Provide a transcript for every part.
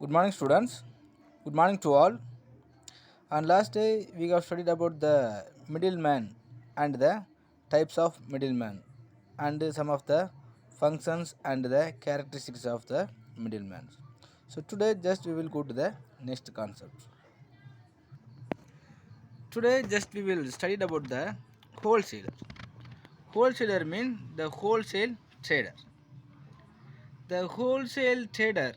Good morning, students. Good morning to all. And last day we have studied about the middleman and the types of middleman and some of the functions and the characteristics of the middleman. So today just we will go to the next concept. Today just we will study about the wholesaler. Wholesaler means the wholesale trader. The wholesale trader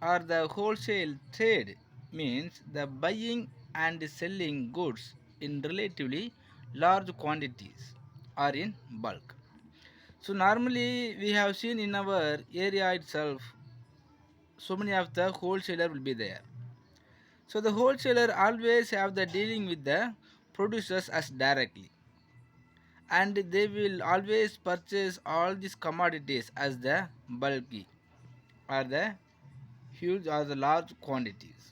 or the wholesale trade means the buying and selling goods in relatively large quantities or in bulk. So normally we have seen in our area itself so many of the wholesaler will be there. So the wholesaler always have the dealing with the producers as directly, and they will always purchase all these commodities as the bulky or the huge or the large quantities.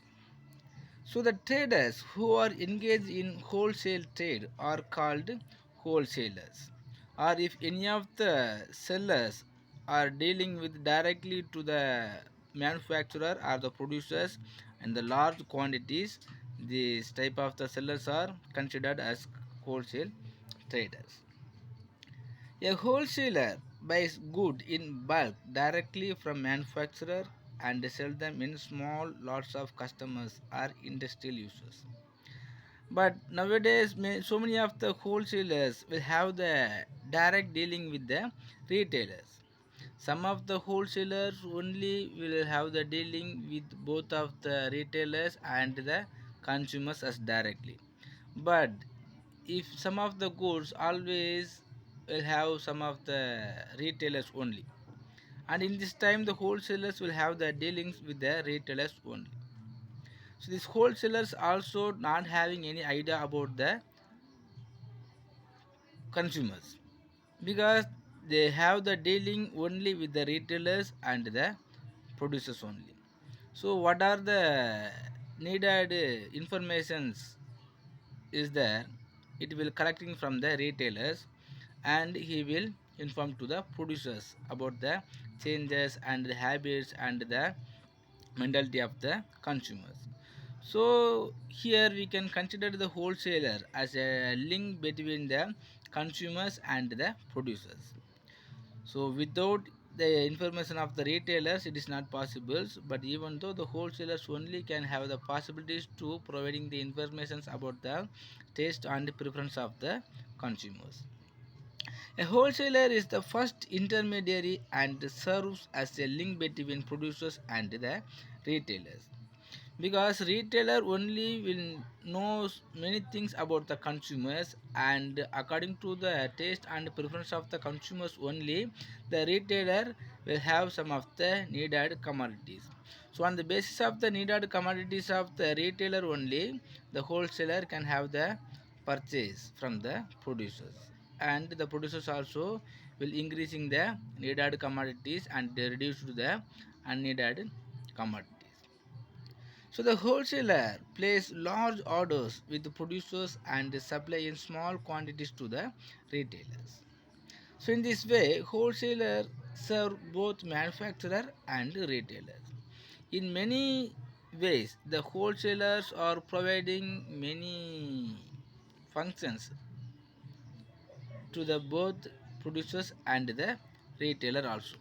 So the traders who are engaged in wholesale trade are called wholesalers. Or if any of the sellers are dealing with directly to the manufacturer or the producers and the large quantities, these type of the sellers are considered as wholesale traders. A wholesaler buys goods in bulk directly from manufacturer and sell them in small lots of customers or industrial users. But nowadays, so many of the wholesalers will have the direct dealing with the retailers. Some of the wholesalers only will have the dealing with both of the retailers and the consumers as directly. But if some of the goods always will have some of the retailers only, and in this time the wholesalers will have the dealings with the retailers only. So these wholesalers also not having any idea about the consumers because they have the dealing only with the retailers and the producers only. So what are the needed informations is there, it will collecting from the retailers and he will inform to the producers about the changes and the habits and the mentality of the consumers. So here we can consider the wholesaler as a link between the consumers and the producers. So without the information of the retailers, it is not possible. But even though the wholesalers only can have the possibilities to providing the informations about the taste and preference of the consumers. A wholesaler is the first intermediary and serves as a link between producers and the retailers, because retailer only will knows many things about the consumers, and according to the taste and preference of the consumers only, the retailer will have some of the needed commodities. So on the basis of the needed commodities of the retailer only, the wholesaler can have the purchase from the producers, and the producers also will increasing the needed commodities and they reduce to the unneeded commodities. So the wholesaler places large orders with the producers and supply in small quantities to the retailers. So in this way, wholesaler serve both manufacturer and retailers. In many ways, the wholesalers are providing many functions to the both producers and the retailer also.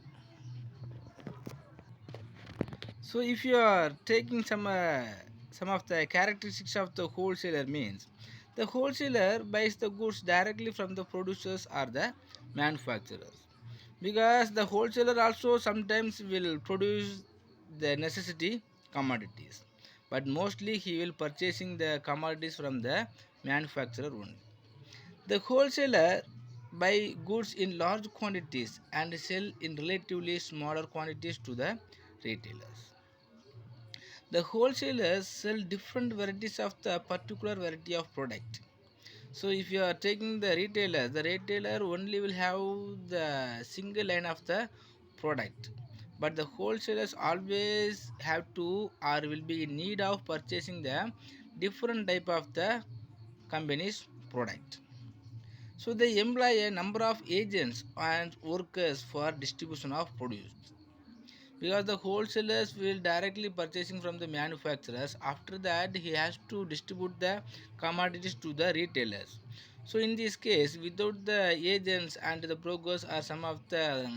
So if you are taking some of the characteristics of the wholesaler means, the wholesaler buys the goods directly from the producers or the manufacturers, because the wholesaler also sometimes will produce the necessity commodities, but mostly he will purchasing the commodities from the manufacturer only. The wholesaler buy goods in large quantities and sell in relatively smaller quantities to the retailers. The wholesalers sell different varieties of the particular variety of product. So if you are taking the retailer only will have the single line of the product, but the wholesalers always have to or will be in need of purchasing the different type of the company's product. So they employ a number of agents and workers for distribution of produce, because the wholesalers will directly purchasing from the manufacturers. After that, he has to distribute the commodities to the retailers. So in this case, without the agents and the brokers or some of the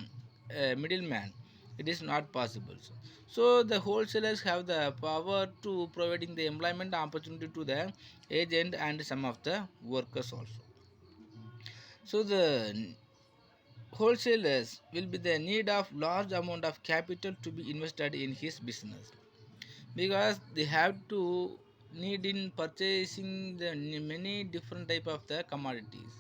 middleman, it is not possible. So the wholesalers have the power to providing the employment opportunity to the agent and some of the workers also. So the wholesalers will be the need of large amount of capital to be invested in his business, because they have to need in purchasing the many different type of the commodities,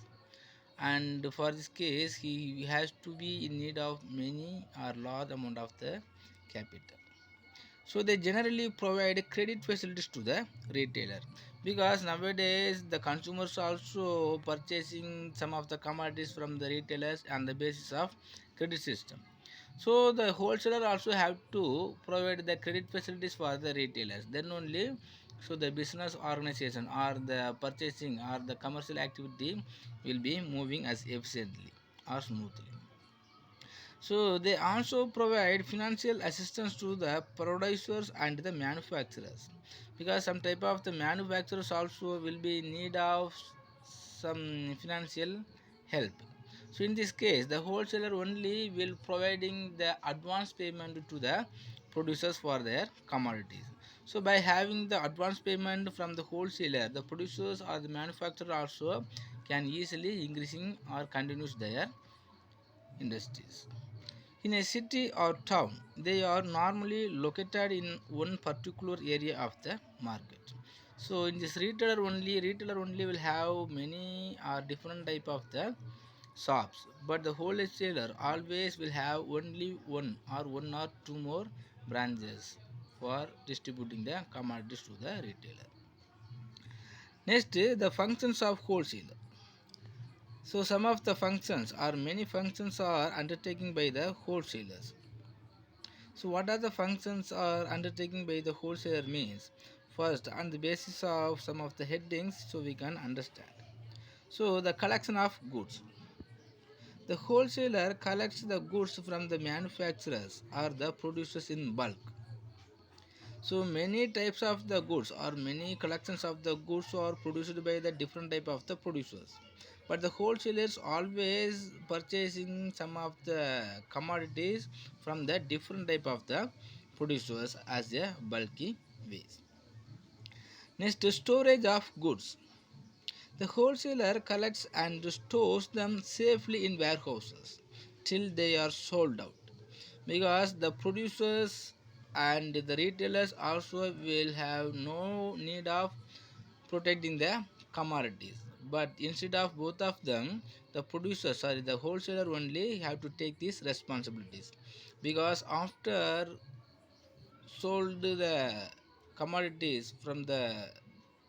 and for this case he has to be in need of many or large amount of the capital. So they generally provide credit facilities to the retailer, because nowadays the consumers also purchasing some of the commodities from the retailers on the basis of credit system. So the wholesaler also have to provide the credit facilities for the retailers. Then only so the business organization or the purchasing or the commercial activity will be moving as efficiently or smoothly. So they also provide financial assistance to the producers and the manufacturers, because some type of the manufacturers also will be in need of some financial help. So in this case, the wholesaler only will providing the advance payment to the producers for their commodities. So by having the advance payment from the wholesaler, the producers or the manufacturer also can easily increasing or continues their industries. In a city or town, they are normally located in one particular area of the market. So in this retailer only will have many or different type of the shops, but the wholesaler always will have only one or two more branches for distributing the commodities to the retailer. Next, the functions of wholesaler. So some of the functions or many functions are undertaken by the wholesalers. So what are the functions are undertaken by the wholesaler means? First, on the basis of some of the headings, so we can understand. So the collection of goods. The wholesaler collects the goods from the manufacturers or the producers in bulk. So many types of the goods or many collections of the goods are produced by the different type of the producers. But the wholesalers always purchasing some of the commodities from the different type of the producers as a bulky waste. Next, storage of goods. The wholesaler collects and stores them safely in warehouses till they are sold out, because the producers and the retailers also will have no need of protecting the commodities, but instead of both of them, the producers, sorry, the wholesaler only have to take these responsibilities, because after sold the commodities from the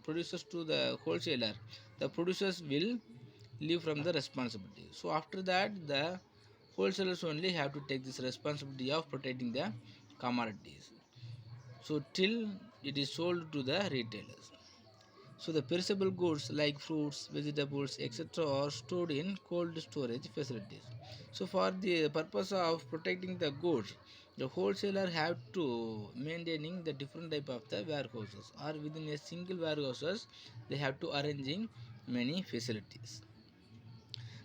producers to the wholesaler, the producers will leave from the responsibility. So after that, the wholesalers only have to take this responsibility of protecting the commodities, so till it is sold to the retailers. So the perishable goods like fruits, vegetables, etc. are stored in cold storage facilities. So for the purpose of protecting the goods, the wholesaler have to maintaining the different type of the warehouses, or within a single warehouses they have to arranging many facilities.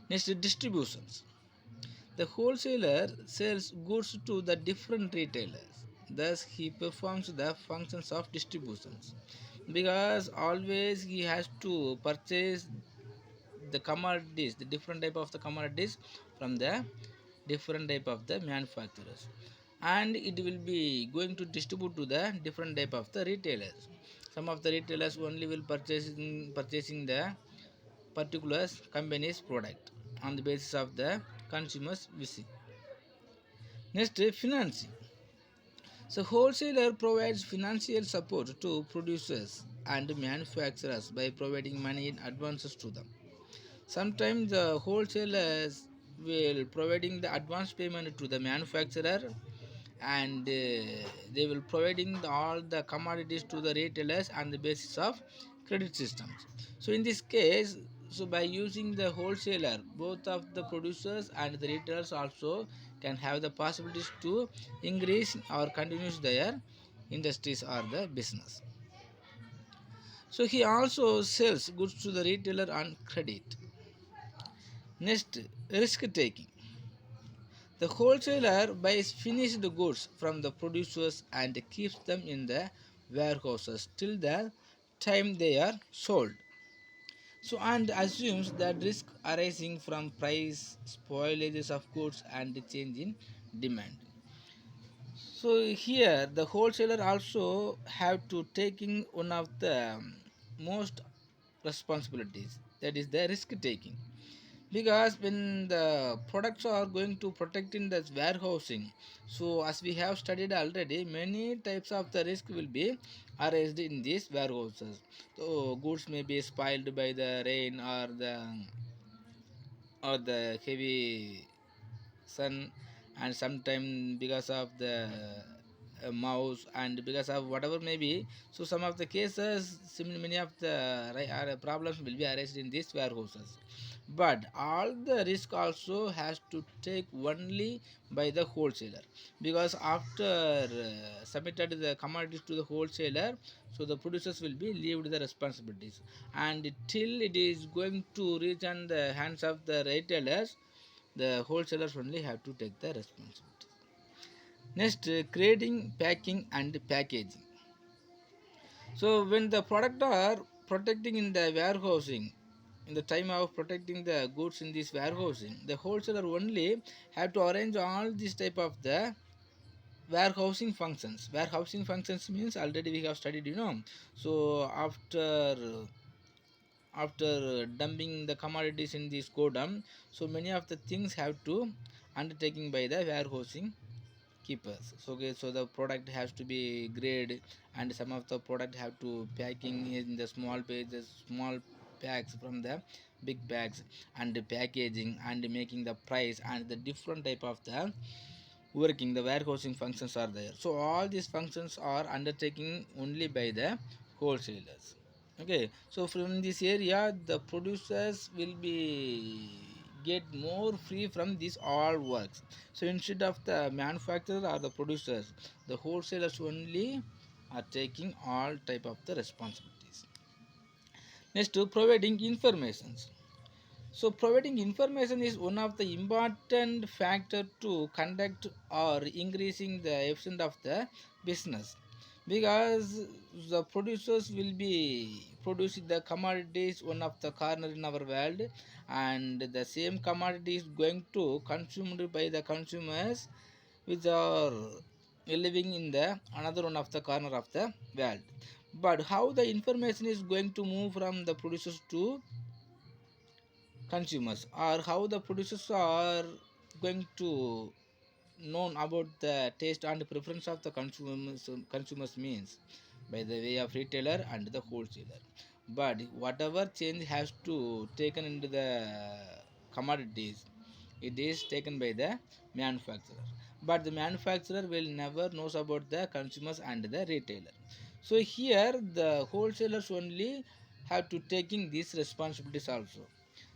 Next, distributions. The wholesaler sells goods to the different retailers. Thus, he performs the functions of distributions, because always he has to purchase the commodities, the different type of the commodities from the different type of the manufacturers, and it will be going to distribute to the different type of the retailers. Some of the retailers only will purchasing the particular company's product on the basis of the consumers wishing. Next, financing. So wholesaler provides financial support to producers and manufacturers by providing money in advances to them. Sometimes the wholesalers will providing the advance payment to the manufacturer, and they will providing all the commodities to the retailers on the basis of credit systems. So in this case, so by using the wholesaler, both of the producers and the retailers also can have the possibilities to increase or continue their industries or the business. So he also sells goods to the retailer on credit. Next, risk taking. The wholesaler buys finished goods from the producers and keeps them in the warehouses till the time they are sold. So and assumes that risk arising from price, spoilages of goods and change in demand. So here the wholesaler also have to taking one of the most responsibilities, that is the risk taking, because when the products are going to protect in the warehousing, so as we have studied already, many types of the risk will be arised in these warehouses. So goods may be spoiled by the rain or the heavy sun, and sometimes because of the mouse and because of whatever may be. So some of the cases, many of the problems will be arised in these warehouses. But all the risk also has to take only by the wholesaler, because after submitted the commodities to the wholesaler, so the producers will be leaved the responsibilities, and till it is going to reach on the hands of the retailers, the wholesalers only have to take the responsibility. Next, grading, packing and packaging. So when the product are protecting in the warehousing, in the time of protecting the goods in this warehousing, the wholesaler only have to arrange all this type of the warehousing functions. Warehousing functions means already we have studied, So after dumping the commodities in this godown, so many of the things have to undertaking by the warehousing keepers. So okay, so the product has to be graded, and some of the product have to packing in the small pages, small packs from the big bags, and the packaging and making the price and the different type of the working, the warehousing functions are there. So all these functions are undertaking only by the wholesalers. Okay, so from this area the producers will be get more free from these all works. So instead of the manufacturer or the producers, the wholesalers only are taking all type of the responsibilities. Next, to providing informations. So providing information is one of the important factor to conduct or increasing the efficiency of the business, because the producers will be producing the commodities one of the corner in our world, and the same commodity is going to consumed by the consumers which are living in the another one of the corner of the world. But how the information is going to move from the producers to consumers, or how the producers are going to known about the taste and preference of the consumers means by the way of retailer and the wholesaler. But whatever change has to taken into the commodities, it is taken by the manufacturer, but the manufacturer will never knows about the consumers and the retailer. So here the wholesalers only have to taking these responsibilities also.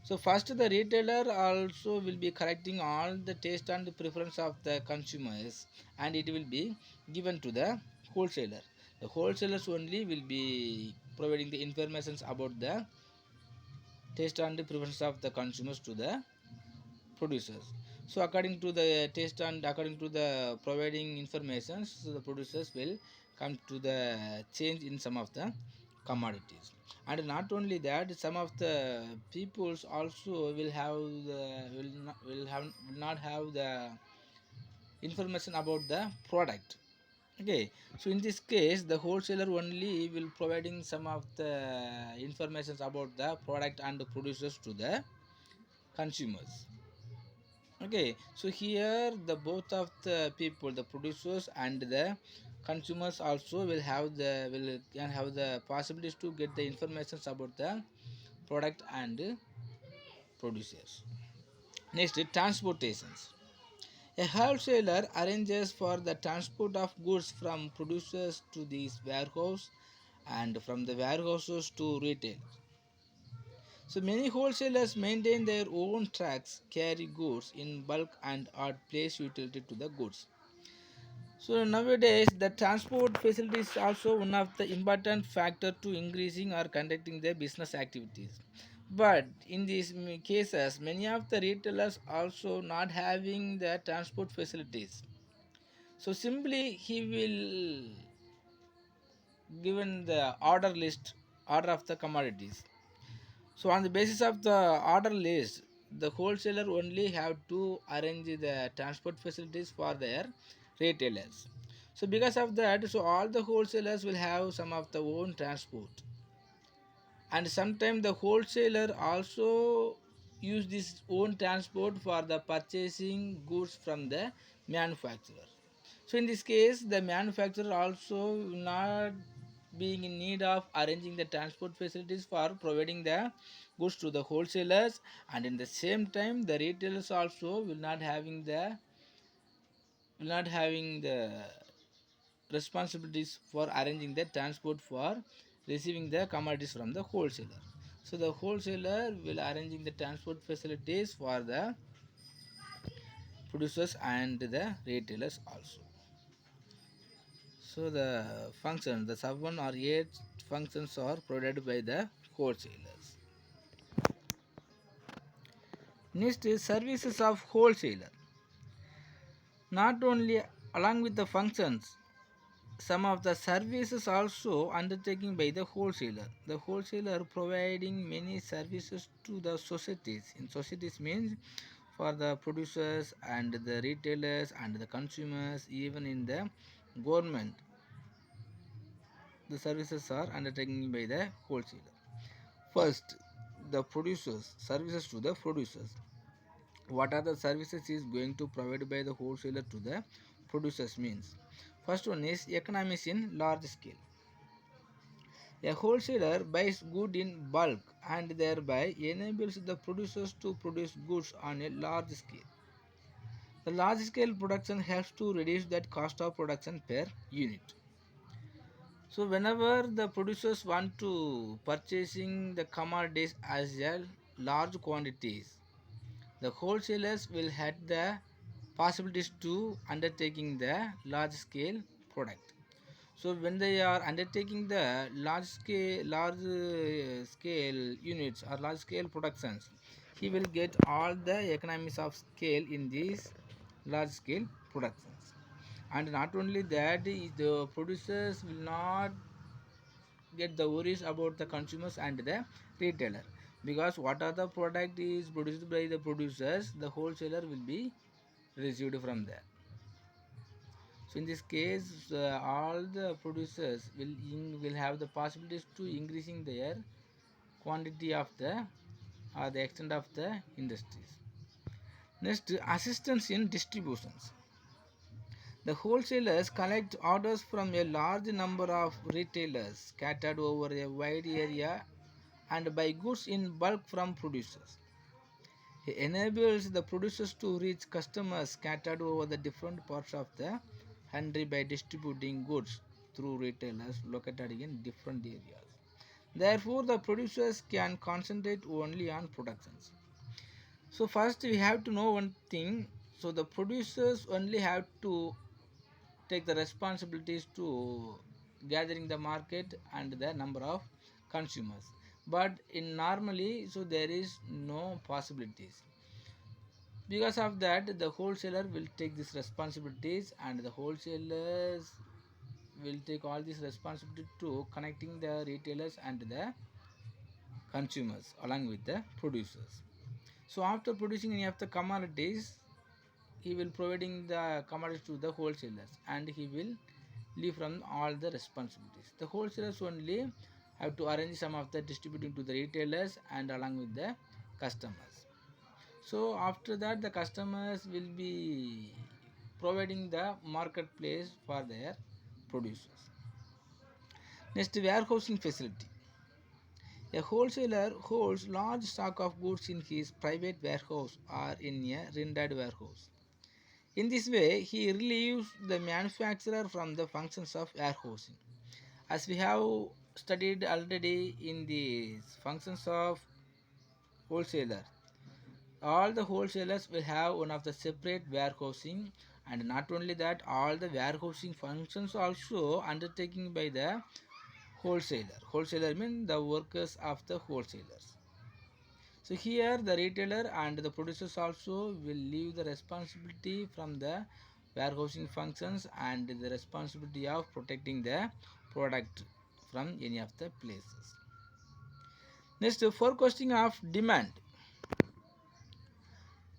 So first the retailer also will be correcting all the taste and the preference of the consumers, and it will be given to the wholesaler. The wholesalers only will be providing the informations about the taste and the preference of the consumers to the producers. So according to the taste and according to the providing information, so the producers will come to the change in some of the commodities. And not only that, some of the peoples also will have the will not have the information about the product. Okay, so in this case the wholesaler only will providing some of the informations about the product and the producers to the consumers. Okay, so here the both of the people, the producers and the consumers also will can have the possibilities to get the informations about the product and producers. Next, transportations. A wholesaler arranges for the transport of goods from producers to these warehouse and from the warehouses to retail. So many wholesalers maintain their own trucks, carry goods in bulk and add place utility to the goods. So nowadays the transport facility is also one of the important factor to increasing or conducting their business activities. But in these cases, many of the retailers also not having the transport facilities. So simply he will given the order of the commodities. So on the basis of the order list, the wholesaler only have to arrange the transport facilities for their retailers. So because of that, so all the wholesalers will have some of the own transport, and sometimes the wholesaler also use this own transport for the purchasing goods from the manufacturer. So in this case, the manufacturer also not being in need of arranging the transport facilities for providing the goods to the wholesalers, and in the same time the retailers also will not having the responsibilities for arranging the transport for receiving the commodities from the wholesaler. So the wholesaler will arranging the transport facilities for the producers and the retailers also. So the 7 or 8 functions are provided by the wholesalers. Next is services of wholesaler. Not only along with the functions, some of the services also undertaken by the wholesaler. The wholesaler providing many services to the societies. In societies means for the producers and the retailers and the consumers, even in the government, the services are undertaken by the wholesaler. First, the producers, services to the producers. What are the services is going to provide by the wholesaler to the producers means? First one is economies in large scale. A wholesaler buys good in bulk and thereby enables the producers to produce goods on a large scale. The large scale production helps to reduce that cost of production per unit. So whenever the producers want to purchasing the commodities as a large quantities, the wholesalers will have the possibilities to undertaking the large scale product. So when they are undertaking the large scale units or large scale productions, he will get all the economies of scale in these large scale productions. And not only that, the producers will not get the worries about the consumers and the retailer, because what are the product is produced by the producers, the wholesaler will be received from there. So in this case, all the producers will have the possibilities to increasing their quantity of the or the extent of the industries. Next, assistance in distributions. The wholesalers collect orders from a large number of retailers scattered over a wide area and buy goods in bulk from producers. He enables the producers to reach customers scattered over the different parts of the country by distributing goods through retailers located in different areas. Therefore, the producers can concentrate only on productions. So first we have to know one thing. So the producers only have to take the responsibilities to gathering the market and the number of consumers. But in normally, so there is no possibilities. Because of that, the wholesaler will take these responsibilities, and the wholesalers will take all these responsibility to connecting the retailers and the consumers along with the producers. So after producing any of the commodities, he will providing the commodities to the wholesalers, and he will leave from all the responsibilities. The wholesalers only have to arrange some of the distributing to the retailers and along with the customers. So after that, the customers will be providing the marketplace for their producers. Next, warehousing facility. A wholesaler holds large stock of goods in his private warehouse or in a rented warehouse. In this way, he relieves the manufacturer from the functions of warehousing. As we have studied already in the functions of wholesaler. All the wholesalers will have one of the separate warehousing, and not only that, all the warehousing functions also undertaken by the wholesaler. Wholesaler means the workers of the wholesalers. So here the retailer and the producers also will leave the responsibility from the warehousing functions and the responsibility of protecting the product from any of the places. Next, forecasting of demand.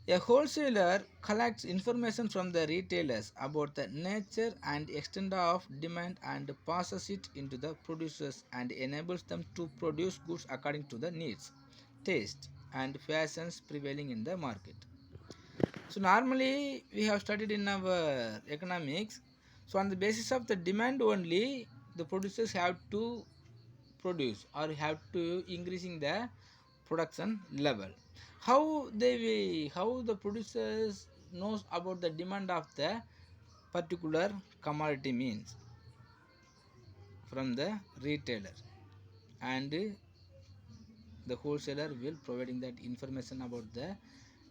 A wholesaler collects information from the retailers about the nature and extent of demand and passes it into the producers and enables them to produce goods according to the needs, taste, and fashions prevailing in the market. So normally we have studied in our economics. So on the basis of the demand only, the producers have to produce or have to increasing the production level. How the producers knows about the demand of the particular commodity means from the retailer, and the wholesaler will providing that information about the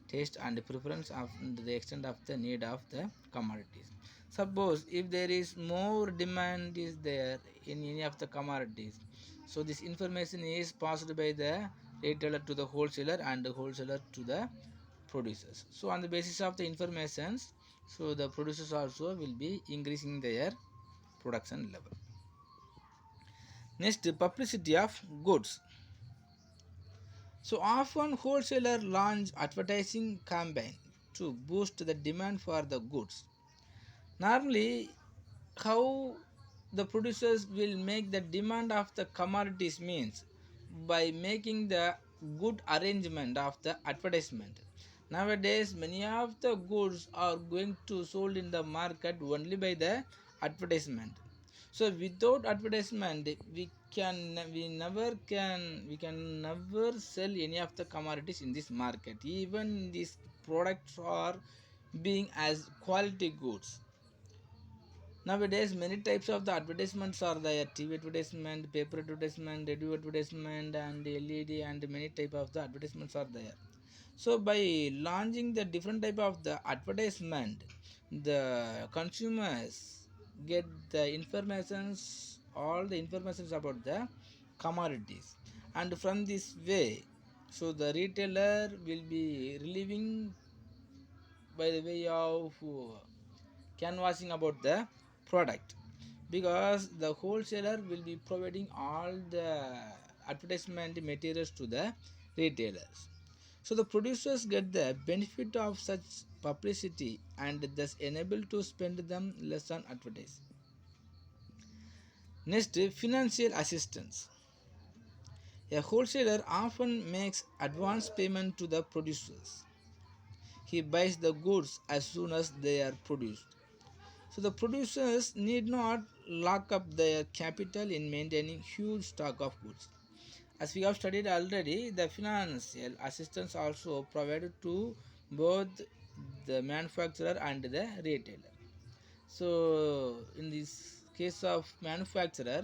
taste and preference of the extent of the need of the commodities. Suppose if there is more demand is there in any of the commodities, so this information is passed by the retailer to the wholesaler and the wholesaler to the producers. So on the basis of the informations, so the producers also will be increasing their production level. Next, publicity of goods. So often wholesaler launch advertising campaign to boost the demand for the goods. Normally, how the producers will make the demand of the commodities means by making the good arrangement of the advertisement. Nowadays, many of the goods are going to sold in the market only by the advertisement. So without advertisement, we can never sell any of the commodities in this market. Even these products are being as quality goods. Nowadays, many types of the advertisements are there: TV advertisement, paper advertisement, radio advertisement, and LED, and many type of the advertisements are there. So, by launching the different type of the advertisement, the consumers get the informations, all the informations about the commodities, and from this way, so the retailer will be relieving by the way of canvassing about the product, because the wholesaler will be providing all the advertisement materials to the retailers. So the producers get the benefit of such publicity and thus enable to spend them less on advertising. Next, financial assistance. A wholesaler often makes advance payment to the producers. He buys the goods as soon as they are produced. So the producers need not lock up their capital in maintaining huge stock of goods. As we have studied already, the financial assistance also provided to both the manufacturer and the retailer. So in this case of manufacturer,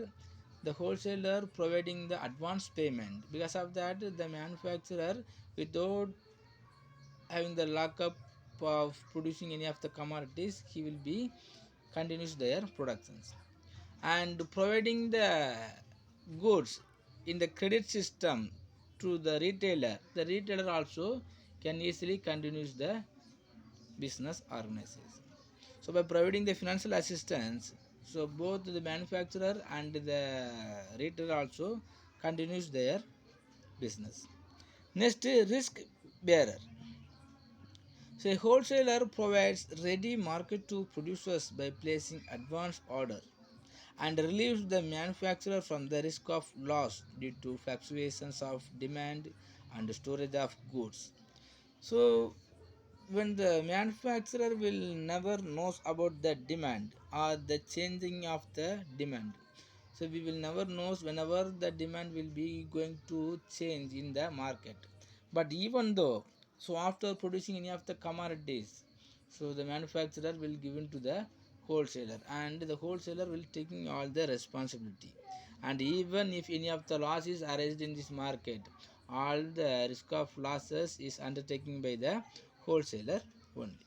the wholesaler providing the advance payment. Because of that, the manufacturer, without having the lockup of producing any of the commodities, he will be continues their productions, and providing the goods in the credit system to the retailer also can easily continues the business organization. So by providing the financial assistance, so both the manufacturer and the retailer also continues their business. Next, risk bearer. So a wholesaler provides ready market to producers by placing advance order and relieves the manufacturer from the risk of loss due to fluctuations of demand and storage of goods. So when the manufacturer will never knows about the demand or the changing of the demand, so we will never knows whenever the demand will be going to change in the market. But even though, so after producing any of the commodities, so the manufacturer will give in to the wholesaler, and the wholesaler will taking all the responsibility. And even if any of the losses arised in this market, all the risk of losses is undertaken by the wholesaler only.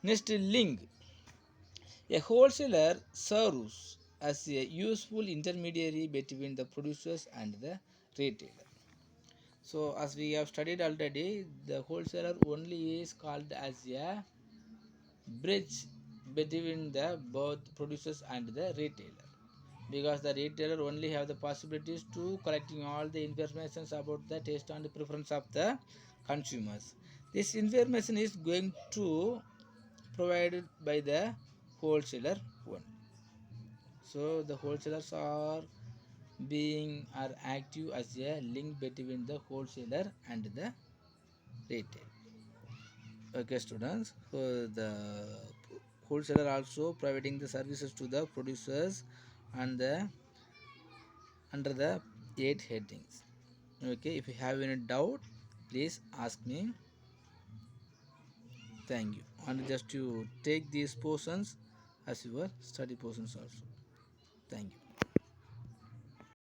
Next, link. A wholesaler serves as a useful intermediary between the producers and the retailer. So as we have studied already, the wholesaler only is called as a bridge between the both producers and the retailer, because the retailer only have the possibilities to collecting all the informations about the taste and preference of the consumers. This information is going to provided by the wholesaler only. So the wholesalers are active as a link between the wholesaler and the retail. Okay, students. So the wholesaler also providing the services to the producers and the under the 8 headings. Okay, if you have any doubt, please ask me. Thank you. And just to take these portions as your study portions also. Thank you.